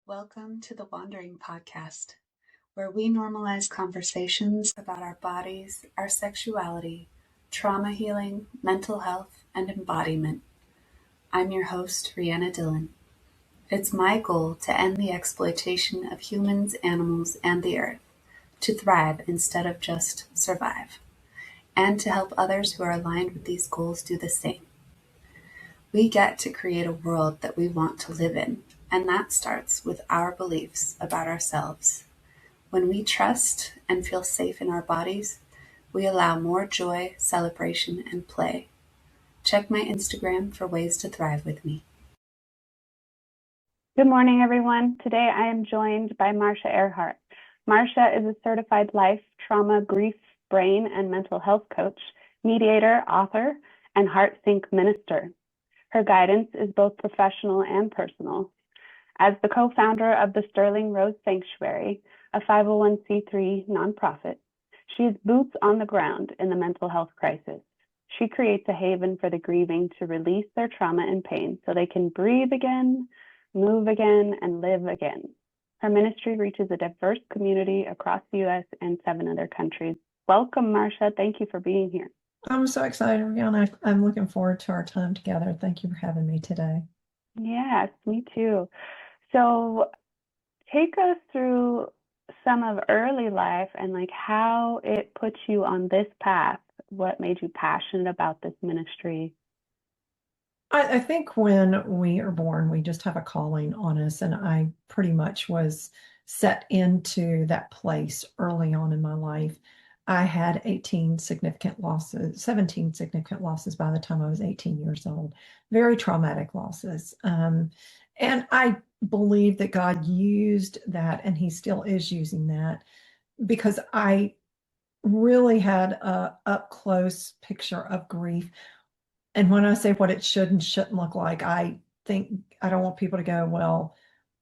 Welcome to the Wandering Podcast, where we normalize conversations about our bodies, our sexuality, trauma healing, mental health, and embodiment. I'm your host, Rhianna Dillon. It's my goal to end the exploitation of humans, animals, and the earth, to thrive instead of just survive, and to help others who are aligned with these goals do the same. We get to create a world that we want to live in, and that starts with our beliefs about ourselves. When we trust and feel safe in our bodies, we allow more joy, celebration, and play. Check my Instagram for ways to thrive with me. Good morning, everyone. Today I am joined by Marcia Earhart. Marcia is a certified life, trauma, grief, brain, and mental health coach, mediator, author, and HeartSync Minister. Her guidance is both professional and personal. As the co-founder of the Sterling Rose Sanctuary, a 501c3 nonprofit, she is boots on the ground in the mental health crisis. She creates a haven for the grieving to release their trauma and pain so they can breathe again, move again, and live again. Her ministry reaches a diverse community across the U.S. and 7 other countries. Welcome, Marcia. Thank you for being here. I'm so excited, Rihanna. I'm looking forward to our time together. Thank you for having me today. Yes, me too. So take us through some of early life and how it put you on this path. What made you passionate about this ministry? I think when we are born, we just have a calling on us, and I pretty much was set into that place early on in my life. I had 17 significant losses by the time I was 18 years old. Very traumatic losses. And I believe that God used that, and he still is using that, because I really had a up-close picture of grief. And when I say what it should and shouldn't look like, I think I don't want people to go, well,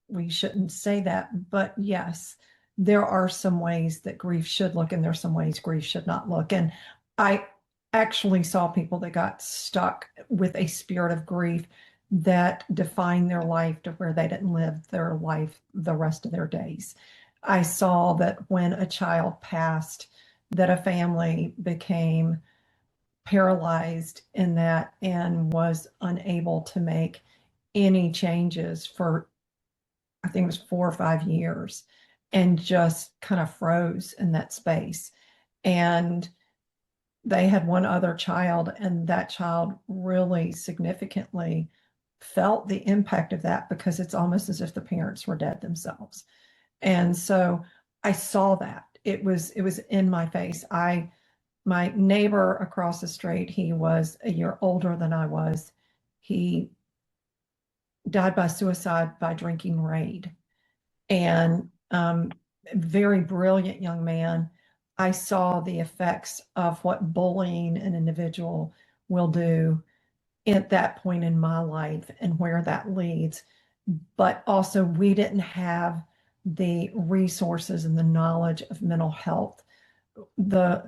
we shouldn't say that. But yes, there are some ways that grief should look, and there's some ways grief should not look. And I actually saw people that got stuck with a spirit of grief that defined their life to where they didn't live their life the rest of their days. I saw that when a child passed, that a family became paralyzed in that and was unable to make any changes for, I think it was 4 or 5 years, and just kind of froze in that space. And they had one other child, and that child really significantly felt the impact of that, because it's almost as if the parents were dead themselves. And so I saw that. It was in my face. My neighbor across the street, he was a year older than I was. He died by suicide by drinking Raid. And very brilliant young man. I saw the effects of what bullying an individual will do at that point in my life and where that leads. But also, we didn't have the resources and the knowledge of mental health. I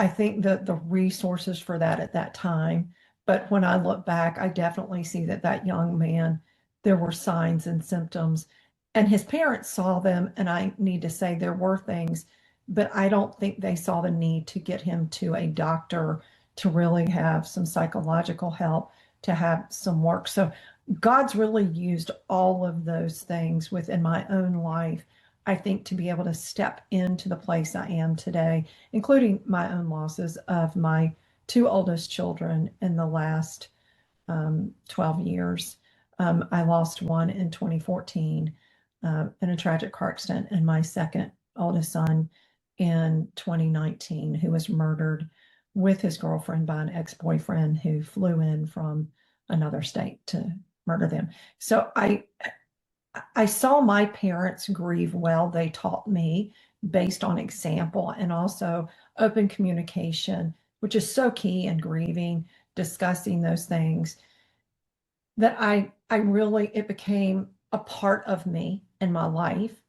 think that the resources for that at that time. But when I look back, I definitely see that young man, there were signs and symptoms, and his parents saw them. And I need to say there were things, but I don't think they saw the need to get him to a doctor to really have some psychological help, to have some work. So God's really used all of those things within my own life, I think, to be able to step into the place I am today, including my own losses of my 2 oldest children in the last 12 years. I lost one in 2014 in a tragic car accident, and my second oldest son in 2019, who was murdered with his girlfriend by an ex-boyfriend who flew in from another state to murder them. So I saw my parents grieve well. They taught me based on example, and also open communication, which is so key in grieving, discussing those things, that it became a part of me in my life.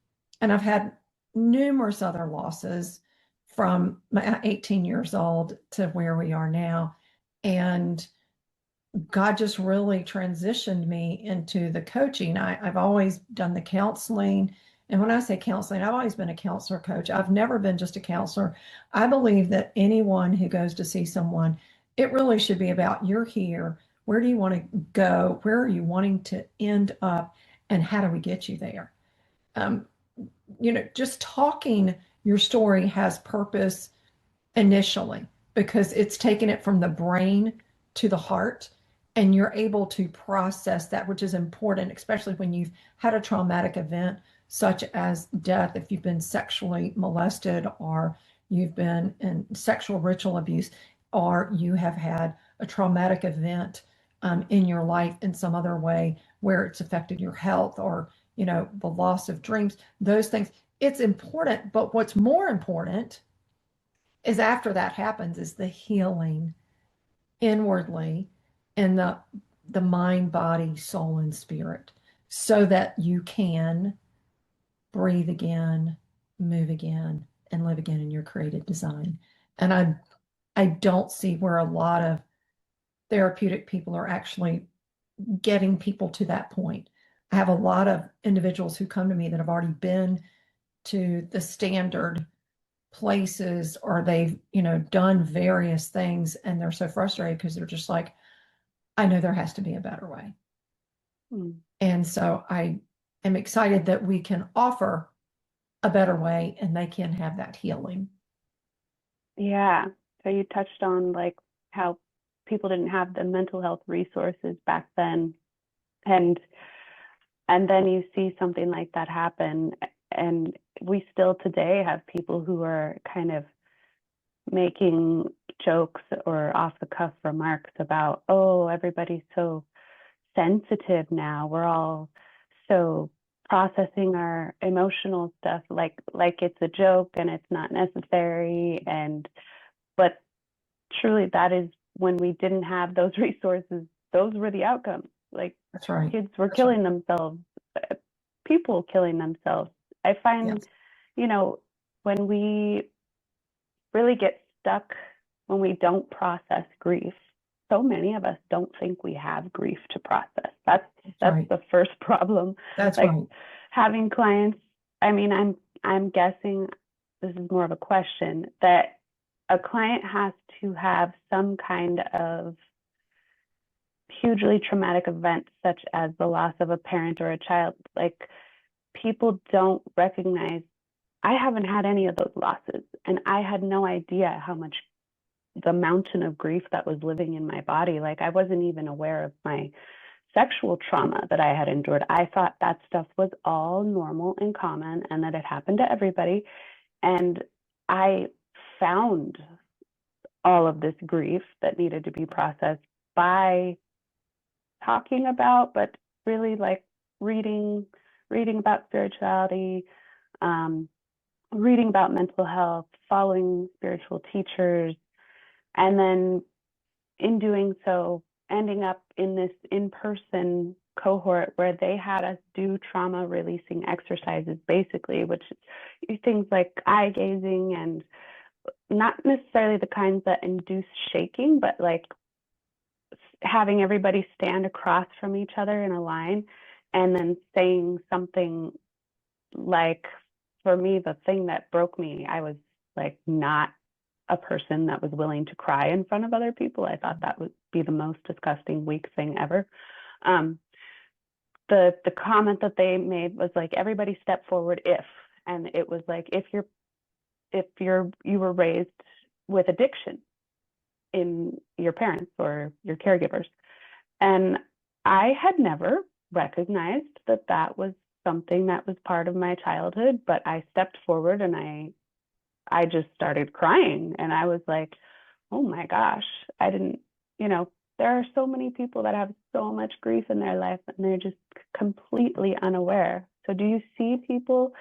And I've had numerous other losses from my 18 years old to where we are now. And God just really transitioned me into the coaching. I've always done the counseling. And when I say counseling, I've always been a counselor coach. I've never been just a counselor. I believe that anyone who goes to see someone, it really should be about you're here. Where do you want to go? Where are you wanting to end up? And how do we get you there? Um, just talking your story has purpose initially because it's taking it from the brain to the heart, and you're able to process that, which is important, especially when you've had a traumatic event such as death, if you've been sexually molested, or you've been in sexual ritual abuse, or you have had a traumatic event in your life in some other way where it's affected your health, or the loss of dreams, those things. It's important, but what's more important is after that happens is the healing inwardly in the mind, body, soul, and spirit, so that you can breathe again, move again, and live again in your created design. And I don't see where a lot of therapeutic people are actually getting people to that point. I have a lot of individuals who come to me that have already been to the standard places, or they've done various things, and they're so frustrated because they're just like, I know there has to be a better way. And so I am excited that we can offer a better way and they can have that healing. Yeah. So you touched on like how people didn't have the mental health resources back then, and then you see something like that happen, and we still today have people who are kind of making jokes or off the cuff remarks about, oh, everybody's so sensitive now. We're all so processing our emotional stuff like it's a joke and it's not necessary. But truly, that is when we didn't have those resources, those were the outcomes. Like, That's right. kids were killing themselves, people killing themselves. I find, Yes. When we really get stuck, when we don't process grief, so many of us don't think we have grief to process. That's right. the first problem. That's Like, right. having clients, I mean, I'm guessing this is more of a question, that a client has to have some kind of hugely traumatic event, such as the loss of a parent or a child. Like, people don't recognize, I haven't had any of those losses, and I had no idea how much, the mountain of grief that was living in my body. Like, I wasn't even aware of my sexual trauma that I had endured. I thought that stuff was all normal and common and that it happened to everybody. And I found all of this grief that needed to be processed by talking about, but really like reading about spirituality, reading about mental health, following spiritual teachers, and then in doing so, ending up in this in-person cohort where they had us do trauma releasing exercises, basically, which is things like eye gazing, and not necessarily the kinds that induce shaking, but like having everybody stand across from each other in a line and then saying something like, for me, the thing that broke me, I was like not a person that was willing to cry in front of other people. I thought that would be the most disgusting, weak thing ever. The comment that they made was like, everybody step forward if, and it was like, if you were raised with addiction in your parents or your caregivers. And I had never recognized that that was something that was part of my childhood, but I stepped forward and I just started crying, and I was like, oh my gosh, I didn't, there are so many people that have so much grief in their life and they're just completely unaware. So do you see people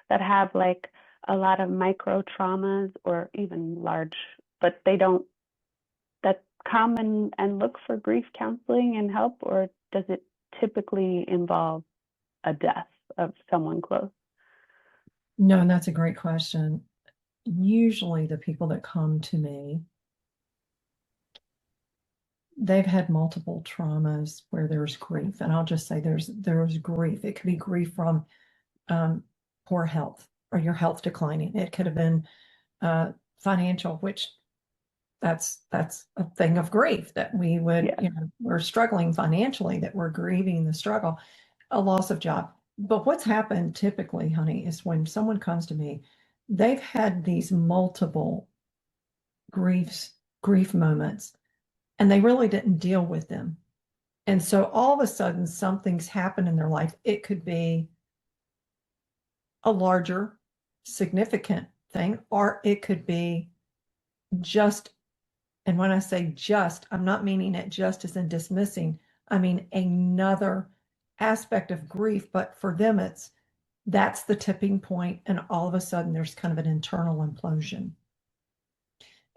that have like a lot of micro traumas or even large, but they don't, that come and look for grief counseling and help, or does it typically involve a death of someone close? No, and that's a great question. Usually the people that come to me they've had multiple traumas where there's grief. And I'll just say there's grief. It could be grief from poor health or your health declining. It could have been financial, which that's a thing of grief that we would, we're struggling financially, that we're grieving the struggle, a loss of job. But what's happened typically, honey, is when someone comes to me, they've had these multiple grief moments, and they really didn't deal with them. And so all of a sudden, something's happened in their life. It could be a larger, significant thing, or it could be just, and when I say just, I'm not meaning it just as in dismissing. I mean another aspect of grief, but for them, that's the tipping point, and all of a sudden there's kind of an internal implosion.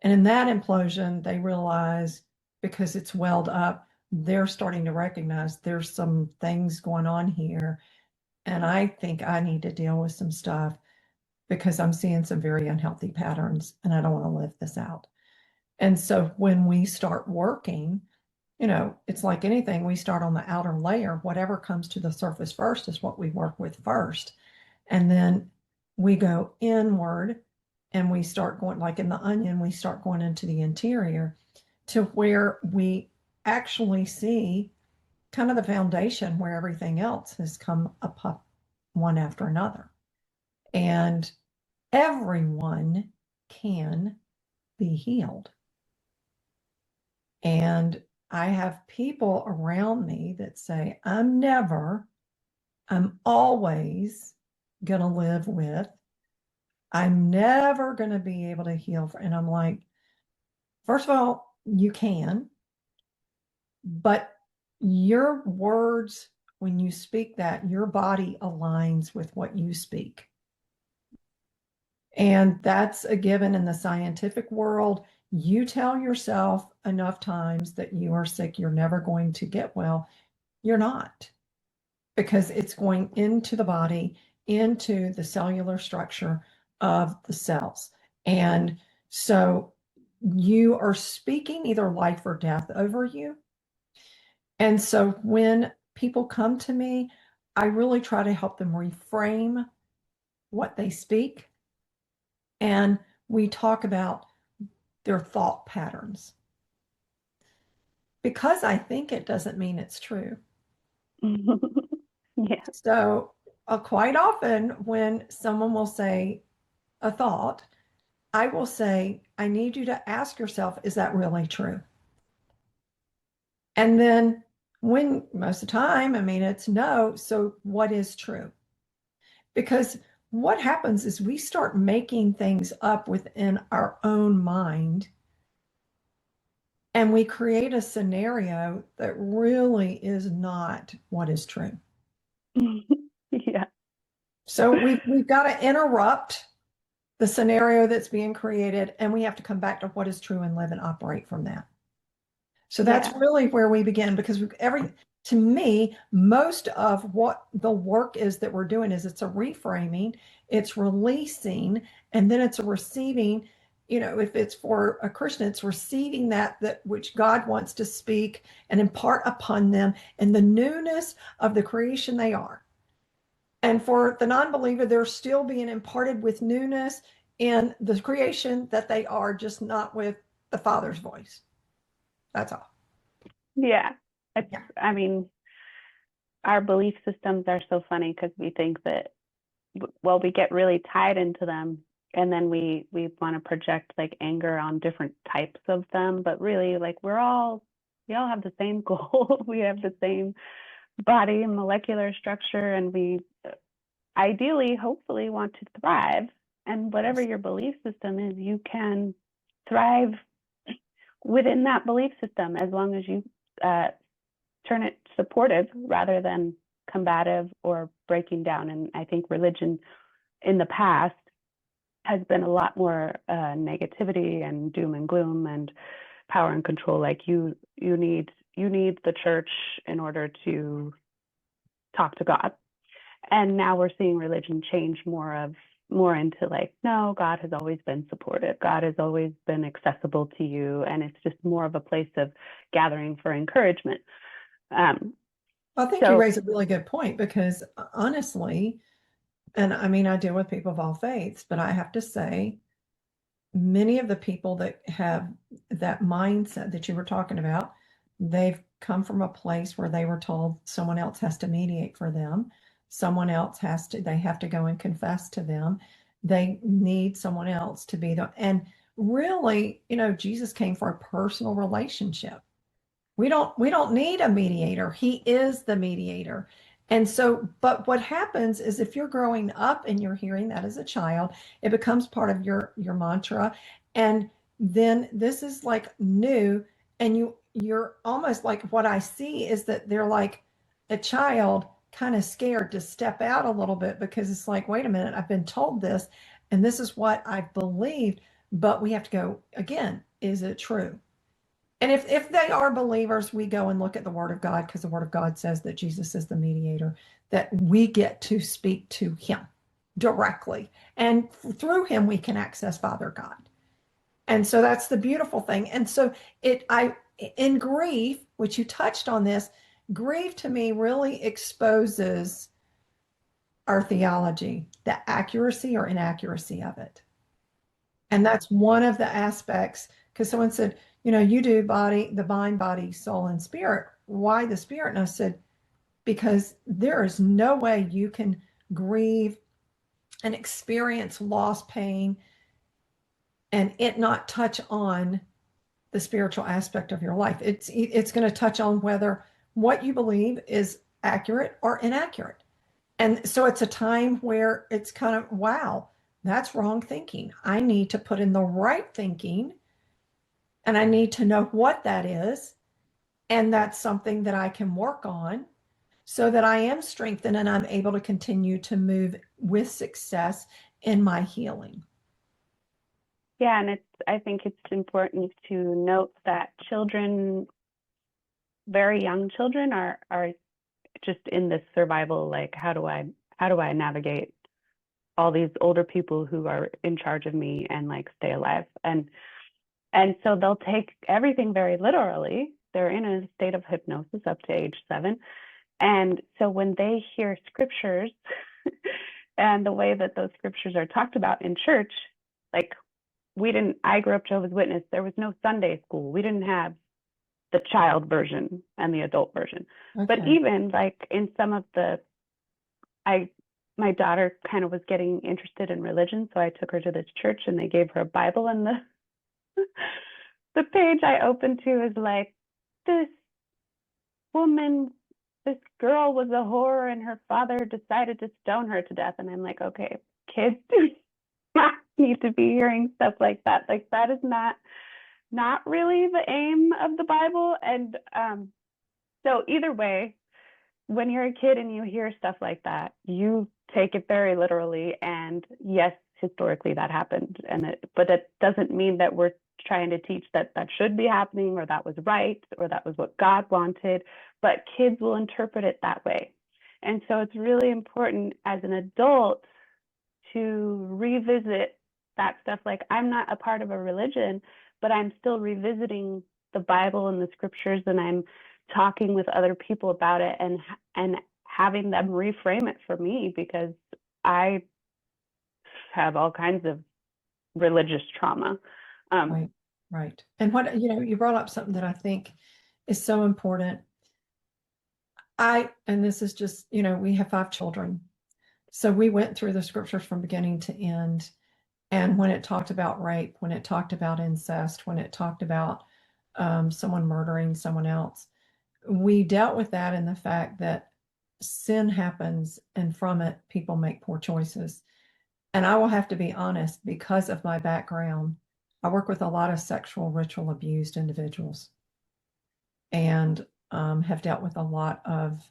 And in that implosion, they realize, because it's welled up, they're starting to recognize there's some things going on here. And I think I need to deal with some stuff because I'm seeing some very unhealthy patterns and I don't want to live this out. And so when we start working, it's like anything, we start on the outer layer. Whatever comes to the surface first is what we work with first. And then we go inward and we start going, like in the onion, we start going into the interior to where we actually see kind of the foundation where everything else has come up one after another. And everyone can be healed. And I have people around me that say, I'm always going to live with, I'm never going to be able to heal. And I'm like, first of all, you can, but your words, when you speak that, your body aligns with what you speak. And that's a given in the scientific world. You tell yourself enough times that you are sick, you're never going to get well. You're not, because it's going into the body, into the cellular structure of the cells. And so you are speaking either life or death over you. And so when people come to me, I really try to help them reframe what they speak. And we talk about their thought patterns. Because I think it doesn't mean it's true. Yeah. So quite often when someone will say a thought, I will say, I need you to ask yourself, is that really true? And then when most of the time, I mean, it's no. So what is true? Because what happens is we start making things up within our own mind, and we create a scenario that really is not what is true. Yeah. So we've got to interrupt the scenario that's being created, and we have to come back to what is true and live and operate from that. So that's really where we begin, because to me, most of what the work is that we're doing is it's a reframing, it's releasing, and then it's a receiving. If it's for a Christian, it's receiving that which God wants to speak and impart upon them in the newness of the creation they are. And for the non-believer, they're still being imparted with newness in the creation that they are, just not with the Father's voice. That's all. Yeah. I mean, our belief systems are so funny because we think that, well, we get really tied into them, and then we want to project like anger on different types of them. But really, like we all have the same goal. We have the same body and molecular structure, and we ideally, hopefully, want to thrive. And whatever your belief system is, you can thrive within that belief system as long as you turn it supportive rather than combative or breaking down. And I think religion in the past has been a lot more negativity and doom and gloom and power and control. Like you need the church in order to talk to God. And now we're seeing religion change more of more into like, no, God has always been supportive. God has always been accessible to you. And it's just more of a place of gathering for encouragement. I think you raise a really good point, because honestly, and I mean, I deal with people of all faiths, but I have to say, many of the people that have that mindset that you were talking about, they've come from a place where they were told someone else has to mediate for them. Someone else they have to go and confess to them. They need someone else to be and really, Jesus came for a personal relationship. We don't need a mediator. He is the mediator. And so, but what happens is if you're growing up and you're hearing that as a child, it becomes part of your mantra. And then this is like new, and you're almost like, what I see is that they're like a child kind of scared to step out a little bit, because it's like, wait a minute, I've been told this and this is what I've believed, but we have to go again, is it true? And if they are believers, we go and look at the Word of God, because the Word of God says that Jesus is the mediator, that we get to speak to him directly. And through him, we can access Father God. And so that's the beautiful thing. And so in grief, which you touched on this, grief to me really exposes our theology, the accuracy or inaccuracy of it. And that's one of the aspects, because someone said, you do the mind, body, soul, and spirit. Why the spirit? And I said, because there is no way you can grieve and experience loss, pain, and it not touch on the spiritual aspect of your life. It's going to touch on whether what you believe is accurate or inaccurate. And so it's a time where it's kind of, wow, that's wrong thinking. I need to put in the right thinking, and I need to know what that is. And that's something that I can work on so that I am strengthened and I'm able to continue to move with success in my healing. Yeah, and I think it's important to note that children, very young children, are just in this survival, like, how do I navigate all these older people who are in charge of me and like stay alive? And so they'll take everything very literally. They're in a state of hypnosis up to age 7. And so when they hear scriptures and the way that those scriptures are talked about in church, like I grew up Jehovah's Witness. There was no Sunday school. We didn't have the child version and the adult version. Okay. But even like in some of my daughter kind of was getting interested in religion. So I took her to this church and they gave her a Bible, and the page I opened to is like, this girl was a whore and her father decided to stone her to death. And I'm like, okay, kids do not need to be hearing stuff like that. Like, that is not really the aim of the Bible. And so either way, when you're a kid and you hear stuff like that, you take it very literally. And yes, historically that happened. But that doesn't mean that we're trying to teach that should be happening, or that was right, or that was what God wanted. But kids will interpret it that way. And so it's really important as an adult to revisit that stuff. Like, I'm not a part of a religion, but I'm still revisiting the Bible and the scriptures, and I'm talking with other people about it and having them reframe it for me, because I have all kinds of religious trauma. Right. And what, you brought up something that I think is so important. And this is just, we have 5 children. So we went through the scriptures from beginning to end. And when it talked about rape, when it talked about incest, when it talked about someone murdering someone else, we dealt with that in the fact that sin happens, and from it, people make poor choices. And I will have to be honest, because of my background, I work with a lot of sexual ritual abused individuals, and have dealt with a lot of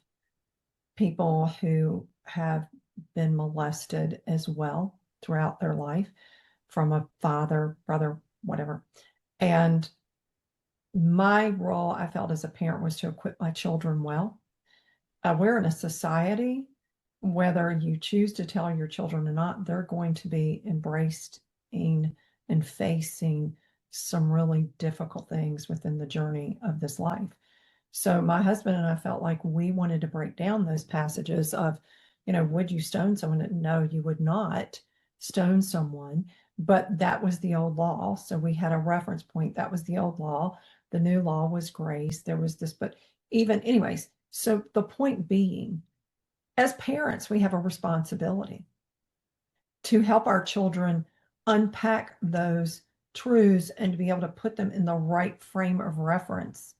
people who have been molested as well throughout their life from a father, brother, whatever. And my role, I felt as a parent, was to equip my children well. We're in a society whether you choose to tell your children or not, they're going to be embracing and facing some really difficult things within the journey of this life. So my husband and I felt like we wanted to break down those passages of, would you stone someone? No, you would not stone someone. But that was the old law. So we had a reference point. That was the old law. The new law was grace. There was this, but anyways, so the point being, as parents, we have a responsibility to help our children unpack those truths and to be able to put them in the right frame of reference.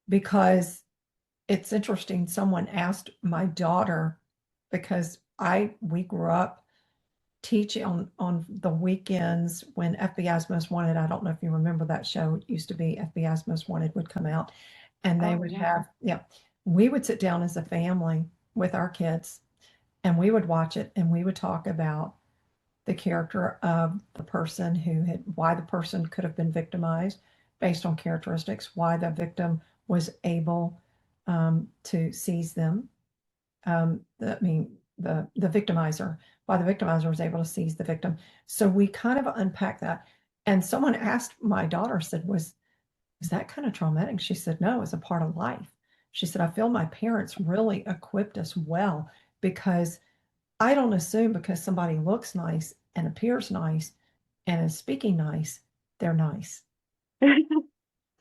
Because it's interesting, someone asked my daughter, because we grew up teaching on the weekends when FBI's Most Wanted. I don't know if you remember that show. It used to be FBI's Most Wanted would come out, and they would have, we would sit down as a family with our kids, and we would watch it, and we would talk about the character of the person why the person could have been victimized based on characteristics, why the victim was able to seize them. The victimizer, why the victimizer was able to seize the victim. So we kind of unpack that. And someone asked my daughter, said, was that kind of traumatic? She said, no, it's a part of life. She said, I feel my parents really equipped us well, because I don't assume because somebody looks nice and appears nice and is speaking nice, they're nice. I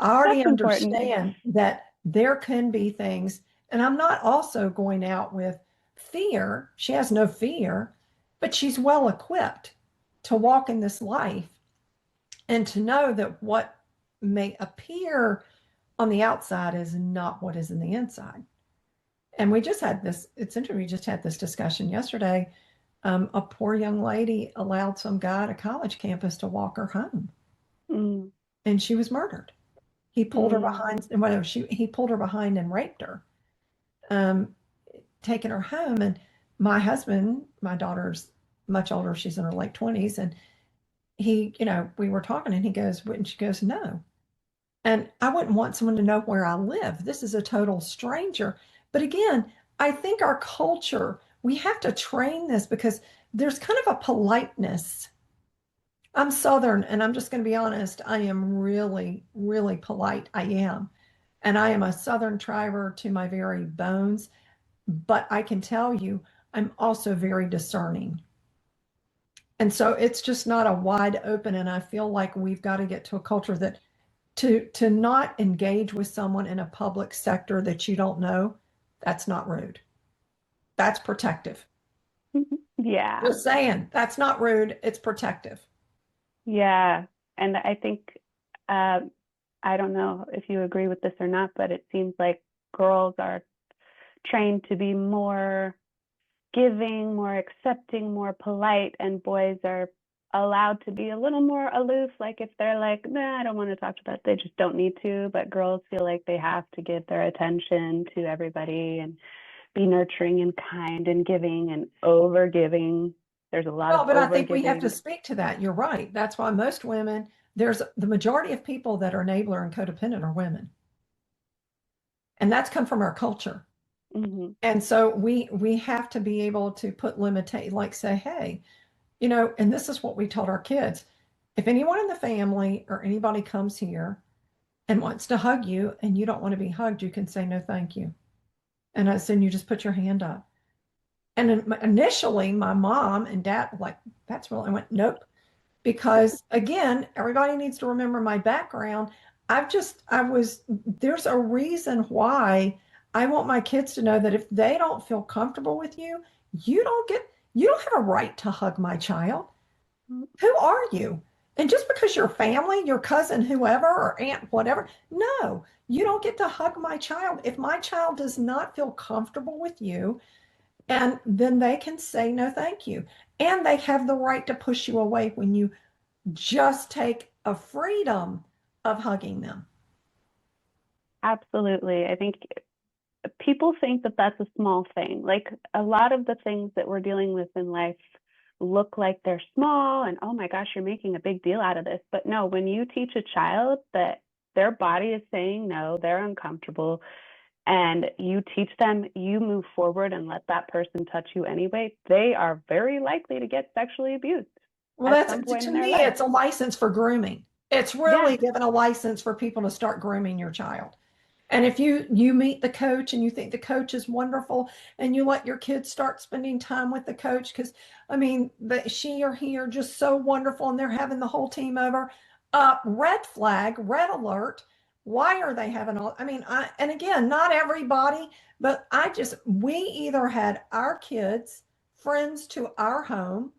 already understand that there can be things, and I'm not also going out with fear. She has no fear, but she's well equipped to walk in this life and to know that what may appear on the outside is not what is in the inside. And we just had this, it's interesting, we just had this discussion yesterday. A poor young lady allowed some guy at a college campus to walk her home. And she was murdered. He pulled her behind, and he pulled her behind and raped her, taking her home. And my husband, my daughter's much older, she's in her late 20s, and he, we were talking, and he goes, and she goes, no. And I wouldn't want someone to know where I live. This is a total stranger. But again, I think our culture, we have to train this, because there's kind of a politeness. I'm Southern, and I'm just going to be honest. I am really, really polite. I am. And I am a Southern triber to my very bones. But I can tell you, I'm also very discerning. And so it's just not a wide open. And I feel like we've got to get to a culture that to not engage with someone in a public sector that you don't know, that's not rude. That's protective. Yeah. Just saying, that's not rude. It's protective. Yeah. And I think, I don't know if you agree with this or not, but it seems like girls are trained to be more giving, more accepting, more polite, and boys are allowed to be a little more aloof. Like if they're like, nah, I don't want to talk to that, they just don't need to. But girls feel like they have to give their attention to everybody and be nurturing and kind and giving and over giving. There's a lot of but I think we have to speak to that. You're right. That's why most women, there's the majority of people that are enabler and codependent are women. And that's come from our culture. And so we have to be able to put limitation, like say, hey, and this is what we told our kids. If anyone in the family or anybody comes here and wants to hug you and you don't want to be hugged, you can say no, thank you. And I said, you just put your hand up. And initially my mom and dad were like, that's real. I went, nope. Because again, everybody needs to remember my background. There's a reason why I want my kids to know that if they don't feel comfortable with you, you don't have a right to hug my child. Who are you? And just because you're family, your cousin, whoever, or aunt, whatever, no, you don't get to hug my child. If my child does not feel comfortable with you, and then they can say no, thank you. And they have the right to push you away when you just take a freedom of hugging them. Absolutely. I think people think that that's a small thing. Like a lot of the things that we're dealing with in life look like they're small and, oh my gosh, you're making a big deal out of this. But no, when you teach a child that their body is saying no, they're uncomfortable, and you teach them, you move forward and let that person touch you anyway, they are very likely to get sexually abused Well, at that's some point to in their me, life. it's a license for grooming. It's Yeah. really given a license for people to start grooming your child. And if you meet the coach and you think the coach is wonderful and you let your kids start spending time with the coach, because I mean, she or he are just so wonderful and they're having the whole team over. Red flag, red alert. Why are they having all? I mean, and again, not everybody, but we either had our kids, friends to our home,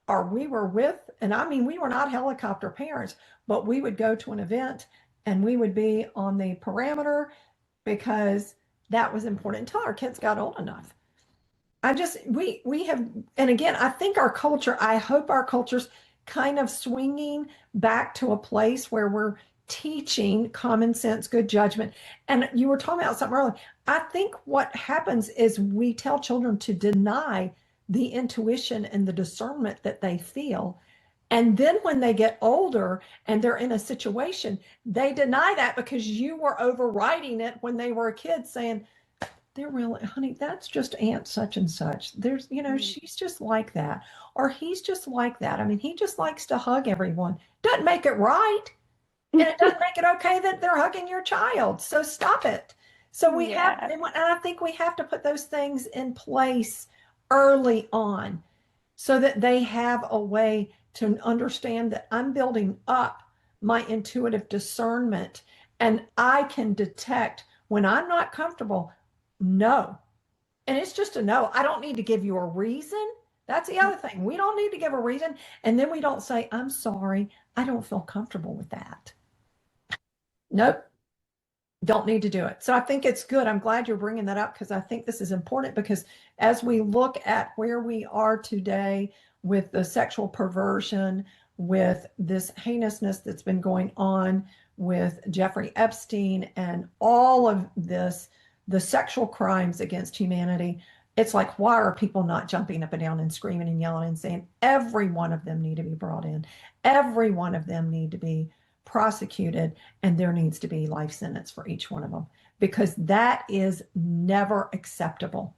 or we were with, and I mean, we were not helicopter parents, but we would go to an event and we would be on the parameter because that was important until our kids got old enough. We have, and again, I think I hope our culture's kind of swinging back to a place where we're teaching common sense, good judgment. And you were talking about something earlier. I think what happens is we tell children to deny the intuition and the discernment that they feel. And then when they get older and they're in a situation, they deny that because you were overriding it when they were a kid, saying, they're really, honey, that's just Aunt such and such. She's just like that. Or he's just like that. I mean, he just likes to hug everyone. Doesn't make it right. And it doesn't make it okay that they're hugging your child. So stop it. So and I think we have to put those things in place early on so that they have a way to understand that I'm building up my intuitive discernment and I can detect when I'm not comfortable. No. And it's just a no. I don't need to give you a reason. That's the other thing. We don't need to give a reason. And then we don't say, I'm sorry, I don't feel comfortable with that. Nope. Don't need to do it. So I think it's good. I'm glad you're bringing that up because I think this is important because as we look at where we are today with the sexual perversion, with this heinousness that's been going on with Jeffrey Epstein and all of this, the sexual crimes against humanity, it's like, why are people not jumping up and down and screaming and yelling and saying every one of them need to be brought in? Every one of them need to be prosecuted, and there needs to be life sentence for each one of them because that is never acceptable.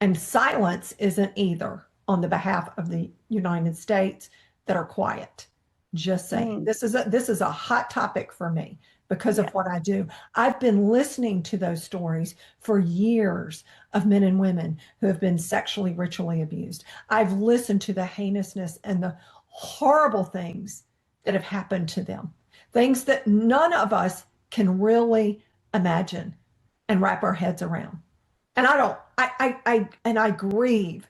And silence isn't either on the behalf of the United States that are quiet. Just saying, this is a hot topic for me because of what I do. I've been listening to those stories for years of men and women who have been sexually, ritually abused. I've listened to the heinousness and the horrible things that have happened to them, things that none of us can really imagine and wrap our heads around. And I grieve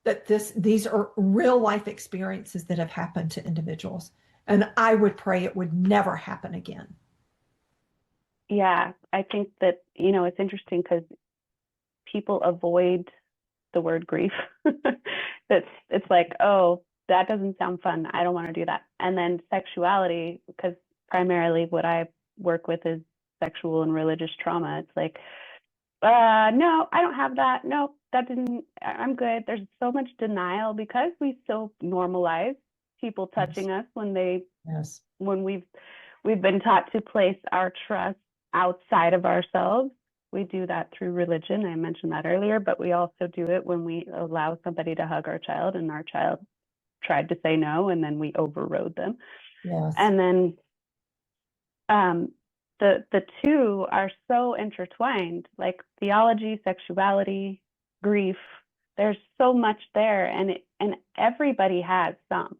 that these are real life experiences that have happened to individuals. And I would pray it would never happen again. Yeah, I think that, it's interesting because people avoid the word grief. It's like, oh, that doesn't sound fun. I don't want to do that. And then sexuality, because primarily what I work with is sexual and religious trauma. It's like, no, I don't have that. No, I'm good. There's so much denial because we so normalize people touching us when we've been taught to place our trust outside of ourselves. We do that through religion. I mentioned that earlier, but we also do it when we allow somebody to hug our child and our child tried to say no, and then we overrode them. Yes. And then the two are so intertwined, like theology, sexuality, grief. There's so much there, and everybody has some.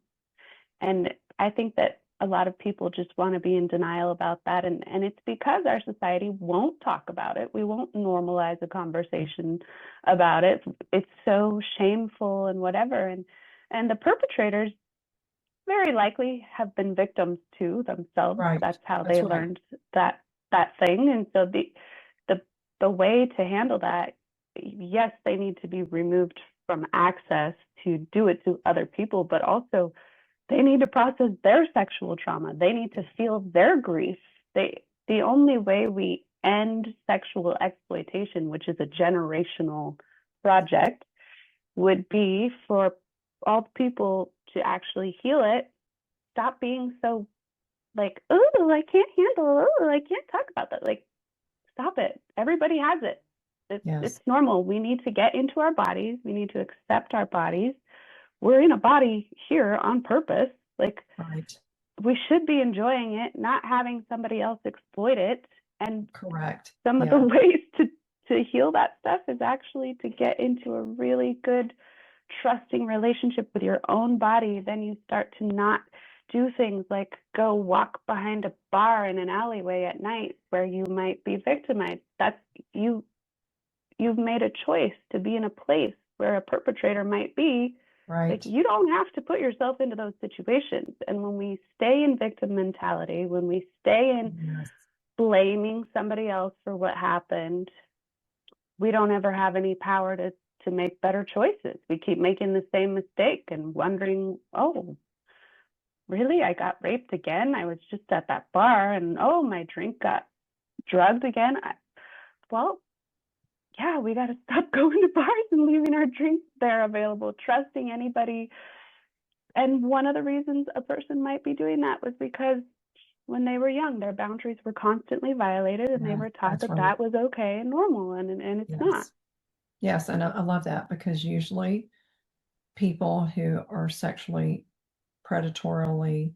And I think that a lot of people just want to be in denial about that, and it's because our society won't talk about it. We won't normalize a conversation about it. It's so shameful and whatever, and the perpetrators very likely have been victims too themselves. Right. That's how they learned that thing. And so the way to handle that, yes, they need to be removed from access to do it to other people, but also they need to process their sexual trauma. They need to feel their grief. The only way we end sexual exploitation, which is a generational project, would be for all people to actually heal it, stop being so like, oh, I can't handle, oh, I can't talk about that. Like, stop it. Everybody has it. Yes. It's normal. We need to get into our bodies. We need to accept our bodies. We're in a body here on purpose. Like, Right. we should be enjoying it, not having somebody else exploit it. And Correct. some of the ways to heal that stuff is actually to get into a really good, trusting relationship with your own body. Then you start to not do things like go walk behind a bar in an alleyway at night where you might be victimized. That's you've made a choice to be in a place where a perpetrator might be. Right. Like, you don't have to put yourself into those situations. And when we stay in victim mentality, when we stay in blaming somebody else for what happened, we don't ever have any power to make better choices. We keep making the same mistake and wondering, oh, really? I got raped again? I was just at that bar, and oh, my drink got drugged again. Well, yeah, we got to stop going to bars and leaving our drinks there available, trusting anybody. And one of the reasons a person might be doing that was because when they were young, their boundaries were constantly violated, and they were taught that that was okay and normal, and it's not. Yes, and I love that, because usually people who are sexually predatorily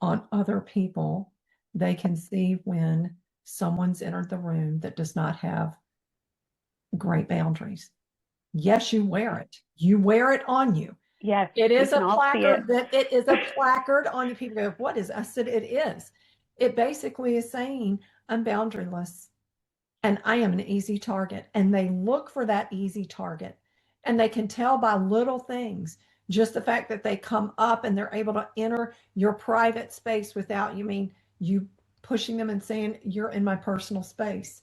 on other people, they can see when someone's entered the room that does not have great boundaries. Yes, you wear it. You wear it on you. Yes, it is a placard. It is a placard on you. People go, what is? I said, it is. It basically is saying, I'm boundaryless and I am an easy target. And they look for that easy target, and they can tell by little things. Just the fact that they come up and they're able to enter your private space without you pushing them and saying, you're in my personal space.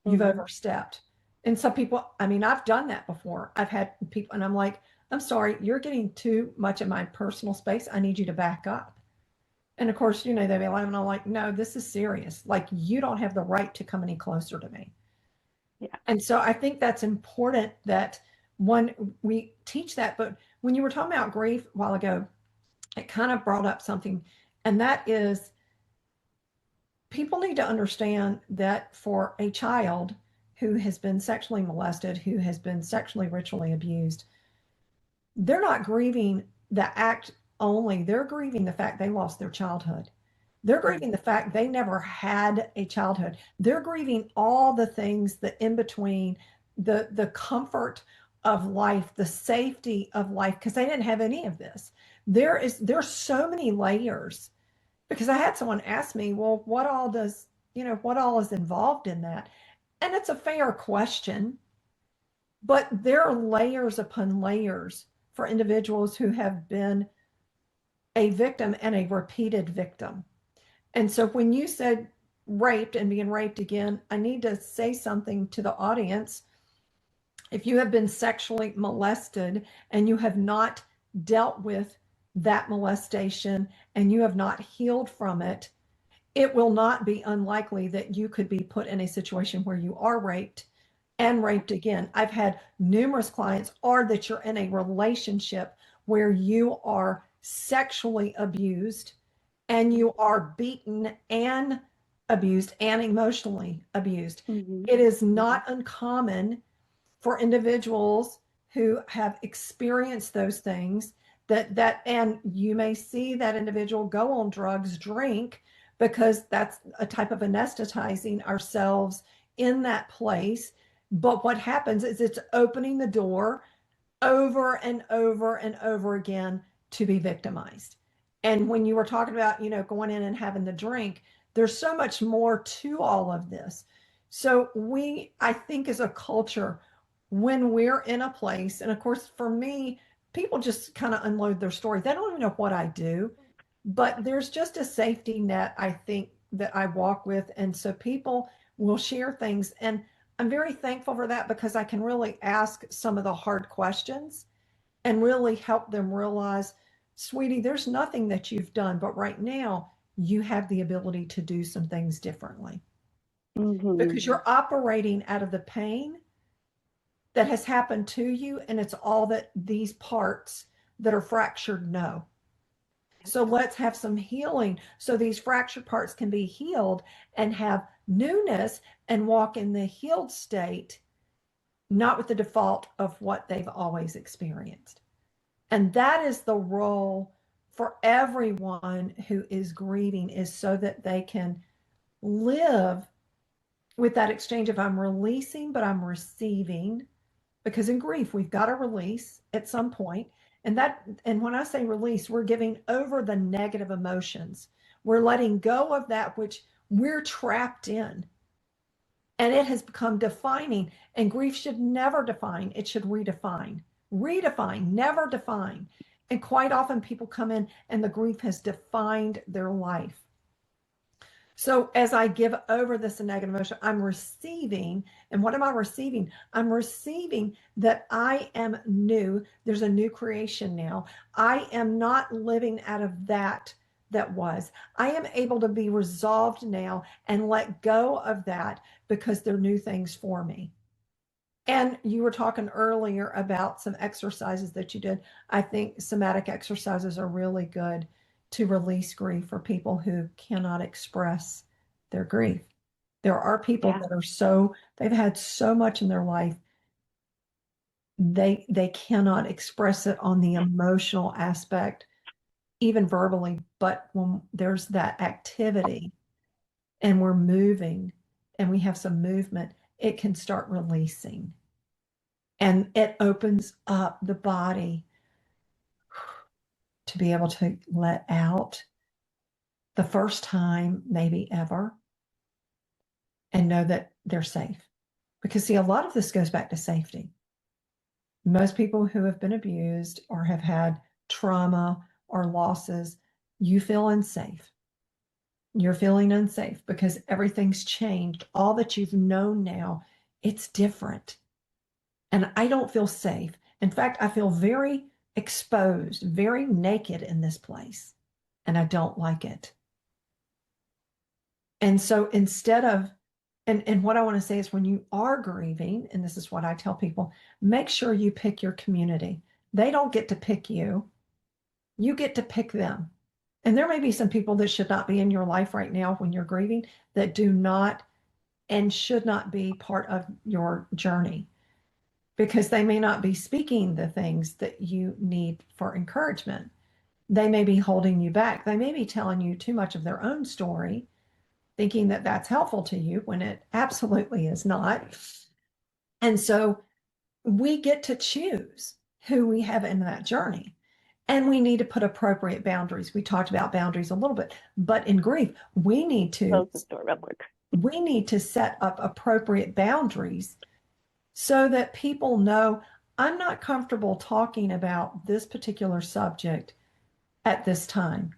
You've overstepped. And some people, I've done that before. I've had people, and I'm like, I'm sorry, you're getting too much of my personal space. I need you to back up. And of course, they'd be like, and I'm like, no, this is serious. Like, you don't have the right to come any closer to me. Yeah. And so I think that's important that when we teach that. But when you were talking about grief a while ago, it kind of brought up something, and that is, people need to understand that for a child who has been sexually molested, who has been sexually ritually abused, they're not grieving the act only. They're grieving the fact they lost their childhood. They're grieving the fact they never had a childhood. They're grieving all the things that in between, the comfort of life, the safety of life, because they didn't have any of this. There's so many layers. Because I had someone ask me, well, what all is involved in that? And it's a fair question, but there are layers upon layers for individuals who have been a victim and a repeated victim. And so when you said raped and being raped again, I need to say something to the audience. If you have been sexually molested and you have not dealt with that molestation and you have not healed from it, it will not be unlikely that you could be put in a situation where you are raped and raped again. I've had numerous clients, or that you're in a relationship where you are sexually abused and you are beaten and abused and emotionally abused. It is not uncommon for individuals who have experienced those things and you may see that individual go on drugs, drink, because that's a type of anesthetizing ourselves in that place. But what happens is it's opening the door over and over and over again to be victimized. And when you were talking about, going in and having the drink, there's so much more to all of this. So I think as a culture, when we're in a place, and of course, for me, people just kind of unload their story. They don't even know what I do, but there's just a safety net, I think, that I walk with. And so people will share things. And I'm very thankful for that, because I can really ask some of the hard questions and really help them realize, sweetie, there's nothing that you've done, but right now you have the ability to do some things differently. Because you're operating out of the pain that has happened to you, and it's all that these parts that are fractured know. So let's have some healing so these fractured parts can be healed and have newness and walk in the healed state, not with the default of what they've always experienced. And that is the role for everyone who is grieving, is so that they can live with that exchange of I'm releasing, but I'm receiving. Because in grief, we've got to release at some point. And when I say release, we're giving over the negative emotions. We're letting go of that which we're trapped in. And it has become defining. And grief should never define. It should redefine. Redefine, never define. And quite often people come in and the grief has defined their life. So as I give over this negative emotion, I'm receiving. And what am I receiving? I'm receiving that I am new. There's a new creation now. I am not living out of that was. I am able to be resolved now and let go of that because there are new things for me. And you were talking earlier about some exercises that you did. I think somatic exercises are really good to release grief for people who cannot express their grief. There are people that are they've had so much in their life, they cannot express it on the emotional aspect, even verbally. But when there's that activity and we're moving and we have some movement, it can start releasing. And it opens up the body to be able to let out the first time, maybe ever, and know that they're safe. Because, see, a lot of this goes back to safety. Most people who have been abused or have had trauma or losses, you feel unsafe. You're feeling unsafe because everything's changed. All that you've known now, it's different. And I don't feel safe. In fact, I feel very exposed, very naked in this place, and I don't like it. And so instead of, and what I want to say is when you are grieving, and this is what I tell people, make sure you pick your community. They don't get to pick you. You get to pick them. And there may be some people that should not be in your life right now when you're grieving that do not and should not be part of your journey, because they may not be speaking the things that you need for encouragement. They may be holding you back. They may be telling you too much of their own story, thinking that that's helpful to you when it absolutely is not. And so we get to choose who we have in that journey. And we need to put appropriate boundaries. We talked about boundaries a little bit, but in grief, we need to Close the door real quick. We need to set up appropriate boundaries so that people know I'm not comfortable talking about this particular subject at this time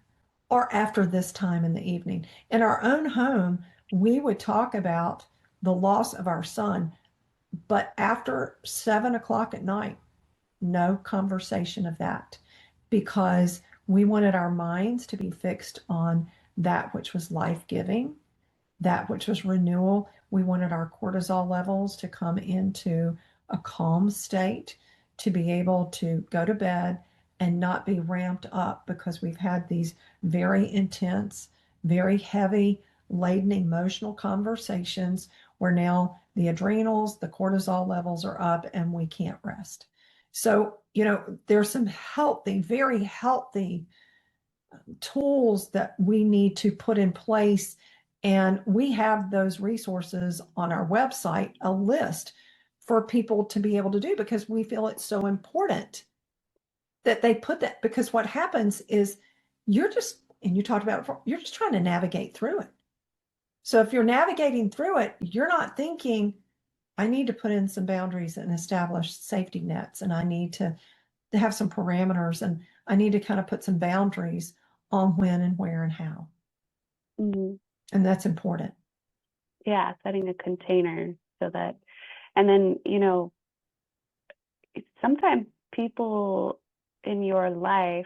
or after this time in the evening. In our own home, we would talk about the loss of our son, but after 7 o'clock at night, no conversation of that, because we wanted our minds to be fixed on that which was life-giving, that which was renewal. We wanted our cortisol levels to come into a calm state, to be able to go to bed and not be ramped up because we've had these very intense, very heavy laden emotional conversations where now the adrenals, the cortisol levels are up and we can't rest. So, there's some healthy, very healthy tools that we need to put in place. And we have those resources on our website, a list for people to be able to do, because we feel it's so important that they put that, because what happens is and you talked about it before, you're just trying to navigate through it. So if you're navigating through it, you're not thinking, I need to put in some boundaries and establish safety nets, and I need to have some parameters, and I need to kind of put some boundaries on when and where and how. Mm-hmm. And that's important. Yeah, setting a container so that, and then, sometimes people in your life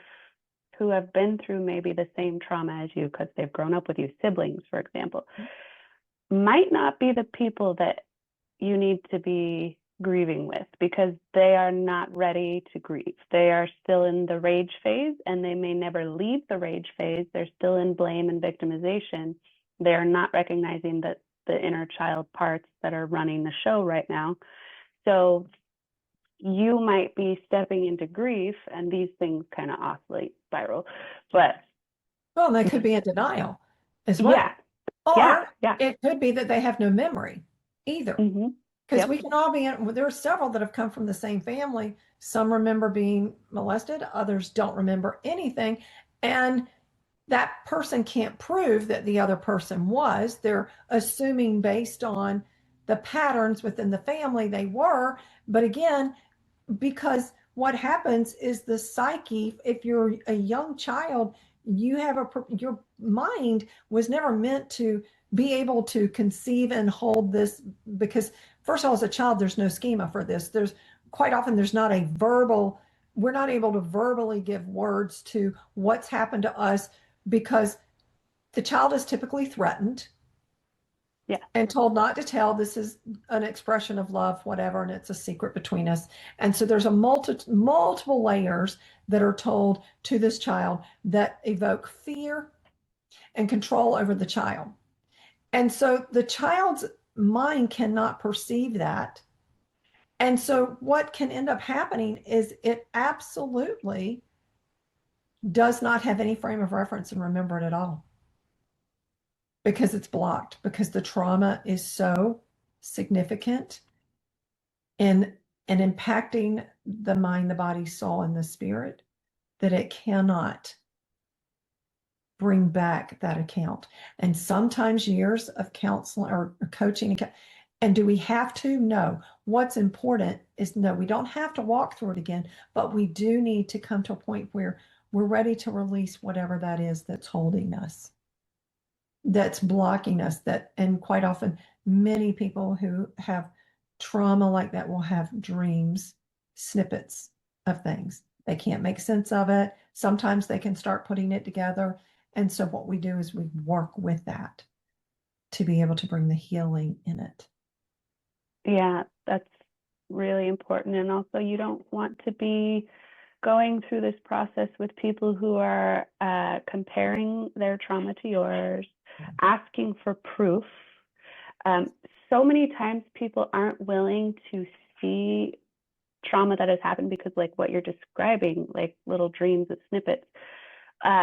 who have been through maybe the same trauma as you, because they've grown up with you, siblings, for example, might not be the people that you need to be grieving with, because they are not ready to grieve. They are still in the rage phase, and they may never leave the rage phase. They're still in blame and victimization. They are not recognizing that the inner child parts that are running the show right now. So you might be stepping into grief, and these things kind of oscillate, spiral. But well, they could be in denial as well. yeah, Or yeah. it could be that they have no memory either. Mm-hmm. Because Yep. we can all be in, there are several that have come from the same family. Some remember being molested, others don't remember anything. And that person can't prove that the other person was. They're assuming based on the patterns within the family they were. But again, because what happens is the psyche, if you're a young child, you have your mind was never meant to be able to conceive and hold this, because first of all, as a child, there's no schema for this. There's quite often there's not a verbal, we're not able to verbally give words to what's happened to us, because the child is typically threatened and told not to tell. This is an expression of love, whatever, and it's a secret between us. And so there's a multiple layers that are told to this child that evoke fear and control over the child. And so the child's mind cannot perceive that. And so what can end up happening is it absolutely does not have any frame of reference and remember it at all, because it's blocked, because the trauma is so significant in and impacting the mind, the body, soul, and the spirit, that it cannot bring back that account. And sometimes years of counseling or coaching. And do we have to? No. What's important is, no, we don't have to walk through it again, but we do need to come to a point where we're ready to release whatever that is that's holding us, that's blocking us. That, and quite often, many people who have trauma like that will have dreams, snippets of things. They can't make sense of it. Sometimes they can start putting it together. And so what we do is we work with that to be able to bring the healing in it. Yeah, that's really important. And also, you don't want to be going through this process with people who are comparing their trauma to yours, asking for proof. So many times people aren't willing to see trauma that has happened, because like what you're describing, like little dreams of snippets,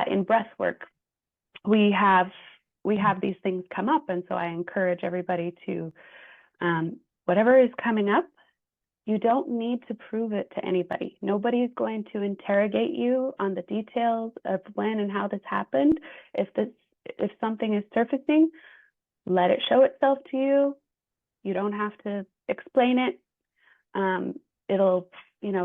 in breath work, we have these things come up. And so I encourage everybody to, whatever is coming up, you don't need to prove it to anybody. Nobody's going to interrogate you on the details of when and how this happened. If something is surfacing, let it show itself to you. You don't have to explain it. It'll,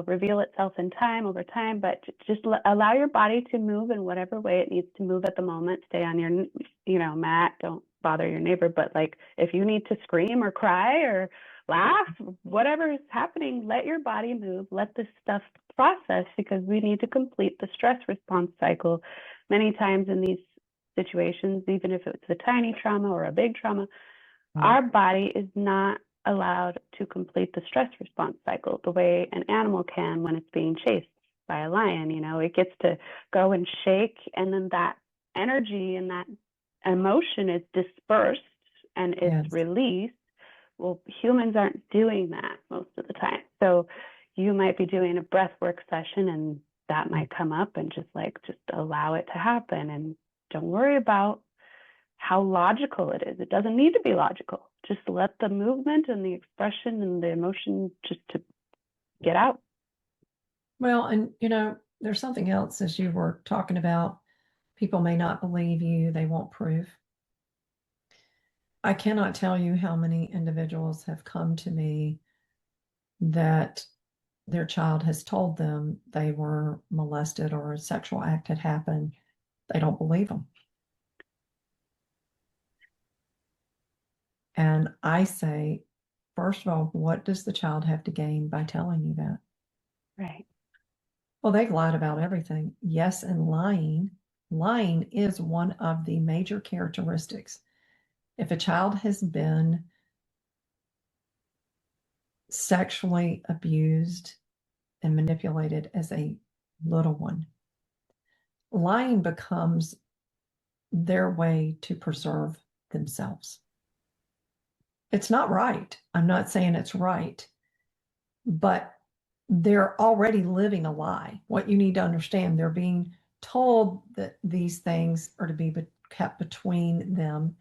reveal itself in time, over time, but just allow your body to move in whatever way it needs to move at the moment. Stay on your, mat. Don't bother your neighbor. But like, if you need to scream or cry or laugh, whatever is happening, let your body move. Let this stuff process, because we need to complete the stress response cycle. Many times in these situations, even if it's a tiny trauma or a big trauma, our body is not allowed to complete the stress response cycle the way an animal can when it's being chased by a lion. It gets to go and shake, and then that energy and that emotion is dispersed and it's released. Well, humans aren't doing that most of the time. So you might be doing a breath work session, and that might come up, and just allow it to happen, and don't worry about how logical it is. It doesn't need to be logical. Just let the movement and the expression and the emotion just to get out. Well, and there's something else, as you were talking about, people may not believe you, they won't prove. I cannot tell you how many individuals have come to me that their child has told them they were molested or a sexual act had happened. They don't believe them. And I say, first of all, what does the child have to gain by telling you that? Right. Well, they've lied about everything. Yes, and lying is one of the major characteristics. If a child has been sexually abused and manipulated as a little one, lying becomes their way to preserve themselves. It's not right. I'm not saying it's right, but they're already living a lie. What you need to understand, they're being told that these things are to be kept between them.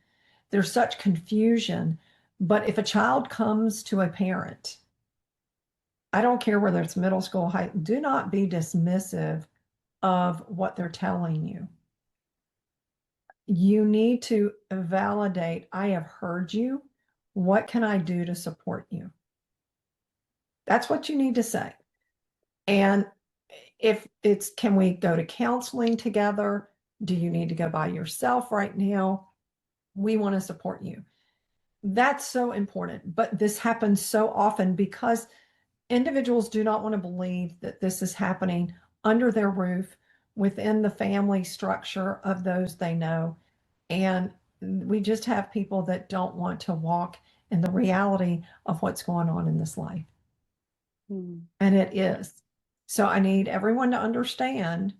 There's such confusion. But if a child comes to a parent, I don't care whether it's middle school, high, do not be dismissive of what they're telling you. You need to validate, I have heard you. What can I do to support you? That's what you need to say. And if it's, can we go to counseling together? Do you need to go by yourself right now? We want to support you. That's so important. But this happens so often because individuals do not want to believe that this is happening under their roof, within the family structure of those they know. And we just have people that don't want to walk in the reality of what's going on in this life. And it is. So I need everyone to understand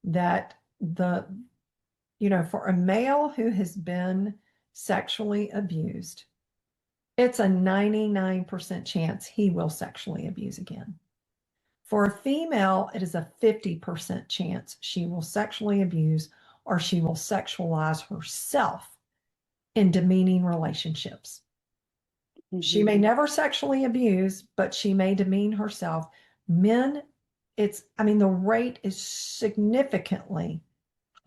that for a male who has been sexually abused, it's a 99% chance he will sexually abuse again. For a female, it is a 50% chance she will sexually abuse or she will sexualize herself in demeaning relationships. She may never sexually abuse, but she may demean herself. Men, the rate is significantly